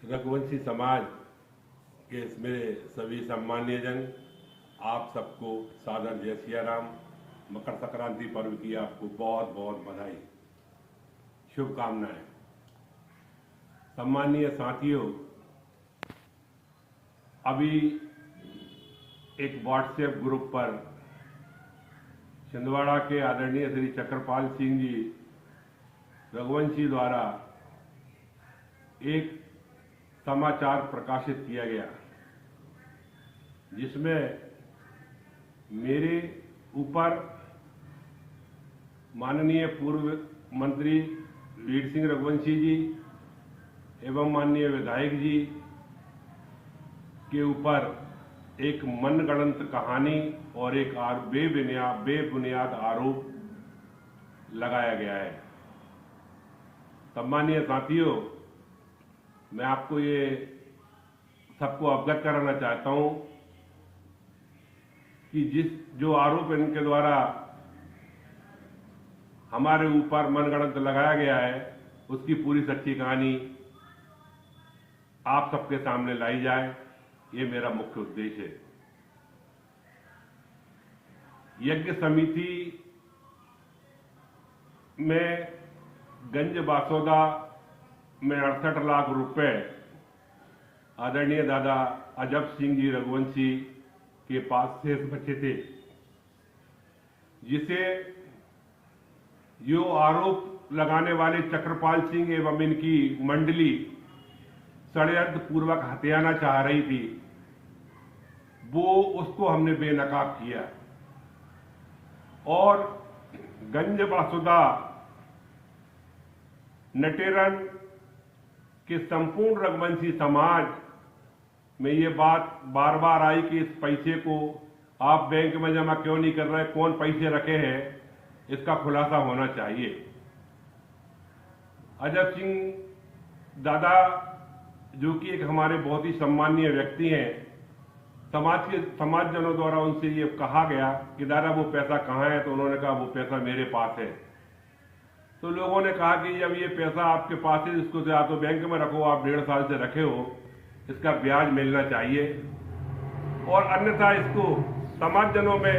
रघुवंशी समाज के मेरे सभी सम्मानीय जन, आप सबको सादर जय सिया राम। मकर संक्रांति पर्व की आपको बहुत बहुत बधाई, शुभकामनाएं। सम्मानीय साथियों, अभी एक व्हाट्सएप ग्रुप पर छिंदवाड़ा के आदरणीय श्री चक्रपाल सिंह जी रघुवंशी द्वारा एक समाचार प्रकाशित किया गया, जिसमें मेरे ऊपर माननीय पूर्व मंत्री वीर सिंह रघुवंशी जी एवं माननीय विधायक जी के ऊपर एक मनगढ़ंत कहानी और एक बेबुनियाद आरोप लगाया गया है। सम्मानीय साथियों, मैं आपको ये सबको अवगत कराना चाहता हूं कि जो आरोप इनके द्वारा हमारे ऊपर मनगढ़ंत लगाया गया है, उसकी पूरी सच्ची कहानी आप सबके सामने लाई जाए, ये मेरा मुख्य उद्देश्य है। यज्ञ समिति में गंज बासोदा में 68 लाख रुपए आदरणीय दादा अजब सिंह जी रघुवंशी के पास शेष बचे थे, जिसे जो आरोप लगाने वाले चक्रपाल सिंह एवं इनकी मंडली षड्यंत्र पूर्वक हथियाना चाह रही थी, वो उसको हमने बेनकाब किया और गंज बासुदा नटेरन कि संपूर्ण रघुवंशी समाज में ये बात बार बार आई कि इस पैसे को आप बैंक में जमा क्यों नहीं कर रहे, कौन पैसे रखे हैं, इसका खुलासा होना चाहिए। अजब सिंह दादा, जो कि एक हमारे बहुत ही सम्मानीय व्यक्ति हैं, समाजजनों द्वारा उनसे ये कहा गया कि दादा वो पैसा कहाँ है, तो उन्होंने कहा वो पैसा मेरे पास है। तो लोगों ने कहा कि जब ये पैसा आपके पास है, इसको या तो बैंक में रखो, आप 1.5 साल से रखे हो, इसका ब्याज मिलना चाहिए, और अन्यथा इसको समाजजनों में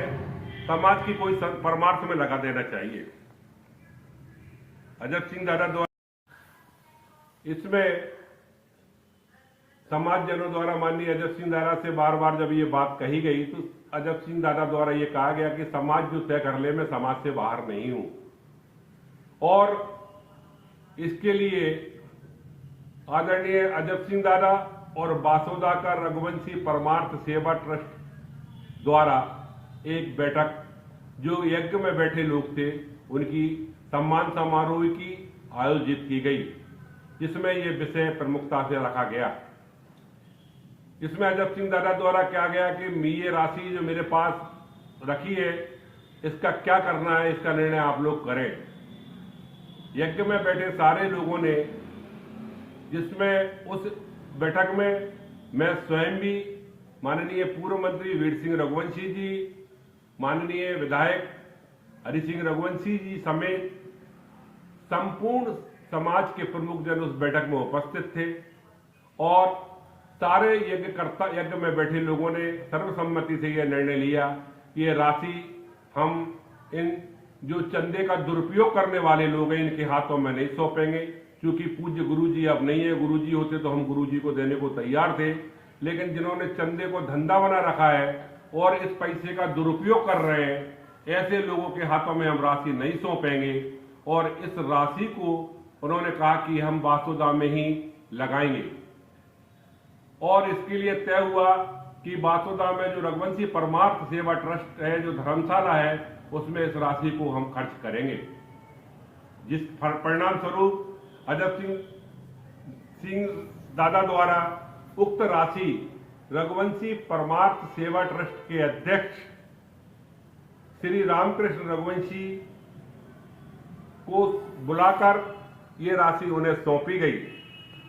समाज की कोई परमार्थ में लगा देना चाहिए। अजब सिंह दादा द्वारा इसमें समाजजनों द्वारा माननीय अजब सिंह दादा से बार बार जब ये बात कही गई, तो अजब सिंह दादा द्वारा ये कहा गया कि समाज जो तय कर ले, मैं समाज से बाहर नहीं हूं, और इसके लिए आदरणीय अजब सिंह दादा और बासोदा का रघुवंशी परमार्थ सेवा ट्रस्ट द्वारा एक बैठक, जो यज्ञ में बैठे लोग थे, उनकी सम्मान समारोह की आयोजित की गई, जिसमें यह विषय प्रमुखता से रखा गया। इसमें अजब सिंह दादा द्वारा क्या गया कि ये राशि जो मेरे पास रखी है, इसका क्या करना है, इसका निर्णय आप लोग करें। यज्ञ में बैठे सारे लोगों ने, जिसमें उस बैठक में मैं स्वयं भी, माननीय पूर्व मंत्री वीर सिंह रघुवंशी जी, माननीय विधायक हरि सिंह रघुवंशी जी समेत संपूर्ण समाज के प्रमुख जन उस बैठक में उपस्थित थे, और सारे यज्ञ में बैठे लोगों ने सर्वसम्मति से यह निर्णय लिया कि ये राशि हम इन जो चंदे का दुरुपयोग करने वाले लोग हैं, इनके हाथों में नहीं सौंपेंगे। क्योंकि पूज्य गुरुजी अब नहीं है, गुरुजी होते तो हम गुरुजी को देने को तैयार थे, लेकिन जिन्होंने चंदे को धंधा बना रखा है और इस पैसे का दुरुपयोग कर रहे हैं, ऐसे लोगों के हाथों में हम राशि नहीं सौंपेंगे। और इस राशि को उन्होंने कहा कि हम बासुदा में ही लगाएंगे, और इसके लिए तय हुआ कि बासुदा में जो रघुवंशी परमार्थ सेवा ट्रस्ट है, जो धर्मशाला है, उसमें इस राशि को हम खर्च करेंगे, जिस परिणाम स्वरूप अजब सिंह दादा द्वारा उक्त राशि रघुवंशी परमार्थ सेवा ट्रस्ट के अध्यक्ष श्री रामकृष्ण रघुवंशी को बुलाकर ये राशि उन्हें सौंपी गई,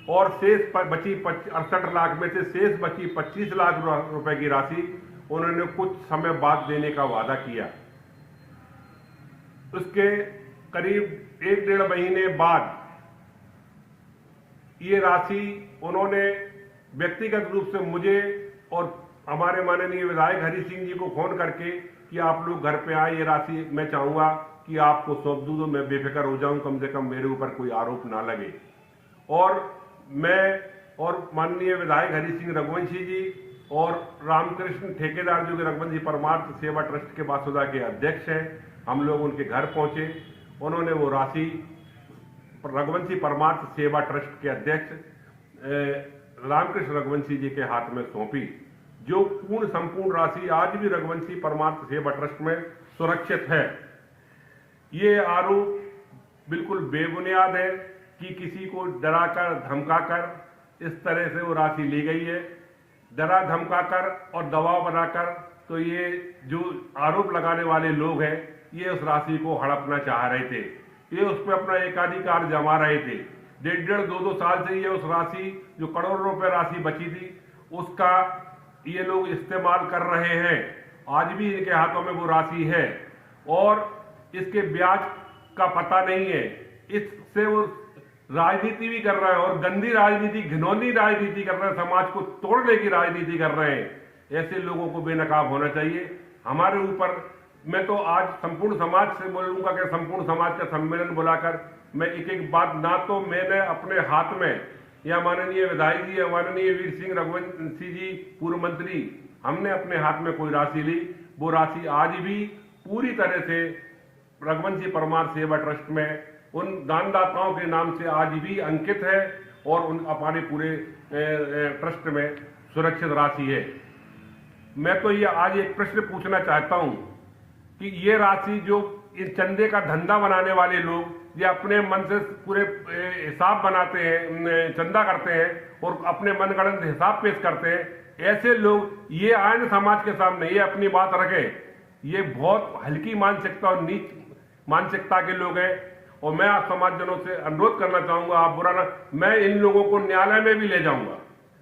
और शेष बची 68 लाख में से शेष बची 25 लाख रुपए की राशि उन्होंने कुछ समय बाद देने का वादा किया। उसके करीब 1-1.5 महीने बाद ये राशि उन्होंने व्यक्तिगत रूप से मुझे और हमारे माननीय विधायक हरि सिंह जी को फोन करके कि आप लोग घर पे आए, ये राशि मैं चाहूंगा कि आपको सौंप दूं तो मैं बेफिक्र हो जाऊं, कम से कम मेरे ऊपर कोई आरोप ना लगे। और मैं और माननीय विधायक हरि सिंह रघुवंशी जी और रामकृष्ण ठेकेदार जो कि रघुवंशी परमार्थ सेवा ट्रस्ट के बासुदा के अध्यक्ष हैं, हम लोग उनके घर पहुंचे। उन्होंने वो राशि रघुवंशी परमार्थ सेवा ट्रस्ट के अध्यक्ष रामकृष्ण रघुवंशी जी के हाथ में सौंपी, जो पूर्ण संपूर्ण राशि आज भी रघुवंशी परमार्थ सेवा ट्रस्ट में सुरक्षित है। ये आरोप बिल्कुल बेबुनियाद है कि किसी को डराकर धमकाकर इस तरह से वो राशि ली गई है। डरा धमकाकर और दबाव बनाकर तो ये जो आरोप लगाने वाले लोग हैं, ये उस राशि को हड़पना चाह रहे थे, ये उस पर अपना एकाधिकार जमा रहे थे। डेढ़ दो साल से ये उस राशि जो करोड़ों रुपए राशि बची थी उसका ये लोग इस्तेमाल कर रहे हैं। आज भी इनके हाथों में वो राशि है और इसके ब्याज का पता नहीं है। इससे वो राजनीति भी कर रहे हैं और गंदी राजनीति, घिनौनी राजनीति कर रहे हैं, समाज को तोड़ने की राजनीति कर रहे हैं। ऐसे लोगों को बेनकाब होना चाहिए। हमारे ऊपर मैं तो आज संपूर्ण समाज से बोलूंगा कि संपूर्ण समाज का सम्मेलन बुलाकर मैं एक एक बात, ना तो मैंने अपने हाथ में या माननीय विधायक जी या माननीय वीर सिंह रघुवंशी जी पूर्व मंत्री, हमने अपने हाथ में कोई राशि ली। वो राशि आज भी पूरी तरह से रघुवंशी परमार्थ सेवा ट्रस्ट में उन दानदाताओं के नाम से आज भी अंकित है और उन अपने पूरे ट्रस्ट में सुरक्षित राशि है। मैं तो ये आज एक प्रश्न पूछना चाहता हूं कि ये राशि जो इस चंदे का धंधा बनाने वाले लोग ये अपने मन से पूरे हिसाब बनाते हैं, चंदा करते हैं और अपने मनगढ़ंत हिसाब पेश करते हैं, ऐसे लोग ये आयन समाज के सामने ये अपनी बात रखें, ये बहुत हल्की मानसिकता और नीच मानसिकता के लोग हैं। और मैं आप समाजजनों से अनुरोध करना चाहूंगा, आप बुरा ना, मैं इन लोगों को न्यायालय में भी ले जाऊंगा।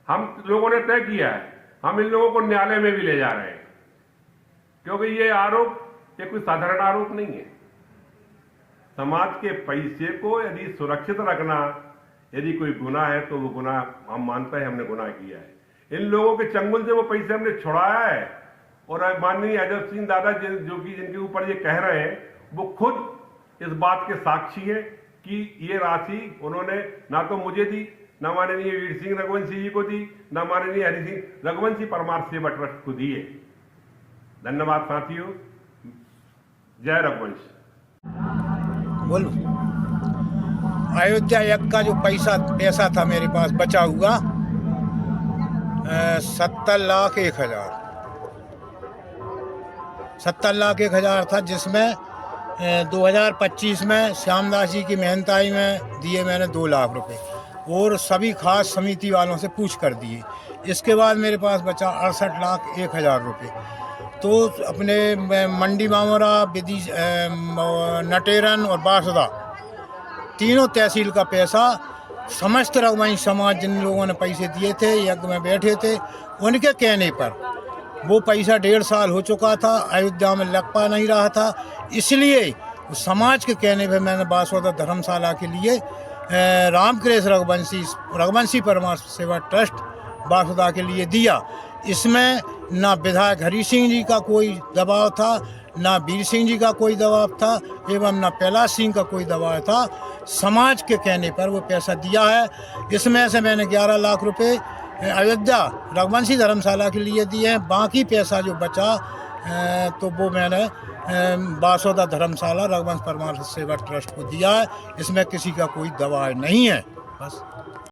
हम लोगों ने तय किया है, हम इन लोगों को न्यायालय में भी ले जा रहे हैं, क्योंकि ये आरोप ये कोई साधारण आरोप नहीं है। समाज के पैसे को यदि सुरक्षित रखना यदि कोई गुनाह है तो वो गुनाह हम मानते हैं, हमने गुनाह किया है। इन लोगों के चंगुल से वो पैसे हमने छुड़ाया है। और माननीय अजय सिंह दादा जो कि जिनके ऊपर ये कह रहे हैं, वो खुद इस बात के साक्षी है कि ये राशि उन्होंने ना तो मुझे दी, ना माननीय वीर सिंह रघुवंशी जी को दी, ना माननीय हरि सिंह रघुवंशी परमार्थ सेवा ट्रस्ट को दी है। धन्यवाद साथियों। जय रघुवंश। बोलो। अयोध्या यज्ञ का जो पैसा था मेरे पास बचा हुआ 70,01,000 70,01,000 था, जिसमें 2025 में श्यामदास जी की मेहनताई में दिए मैंने 2 लाख रुपए और सभी खास समिति वालों से पूछ कर दिए। इसके बाद मेरे पास बचा 68,01,000 रुपये। तो अपने मंडी मामोरा, विधि नटेरन और बासुदा तीनों तहसील का पैसा समस्त रघुवंशी समाज जिन लोगों ने पैसे दिए थे, यज्ञ में बैठे थे, उनके कहने पर वो पैसा 1.5 साल हो चुका था, अयोध्या में लग पा नहीं रहा था। इसलिए समाज के कहने पर मैंने बासुदा धर्मशाला के लिए रामकृष्ण रघुवंशी परमार्थ सेवा ट्रस्ट बासुदा के लिए दिया। इसमें ना विधायक हरि सिंह जी का कोई दबाव था, ना वीर सिंह जी का कोई दबाव था, एवं ना कैलाश सिंह का कोई दबाव था। समाज के कहने पर वो पैसा दिया है। इसमें से मैंने 11 लाख रुपए अयोध्या रघुवंशी धर्मशाला के लिए दिए हैं। बाकी पैसा जो बचा तो वो मैंने बासुदा धर्मशाला रघुवंश परमार्थ सेवा ट्रस्ट को दिया है। इसमें किसी का कोई दबाव नहीं है। बस।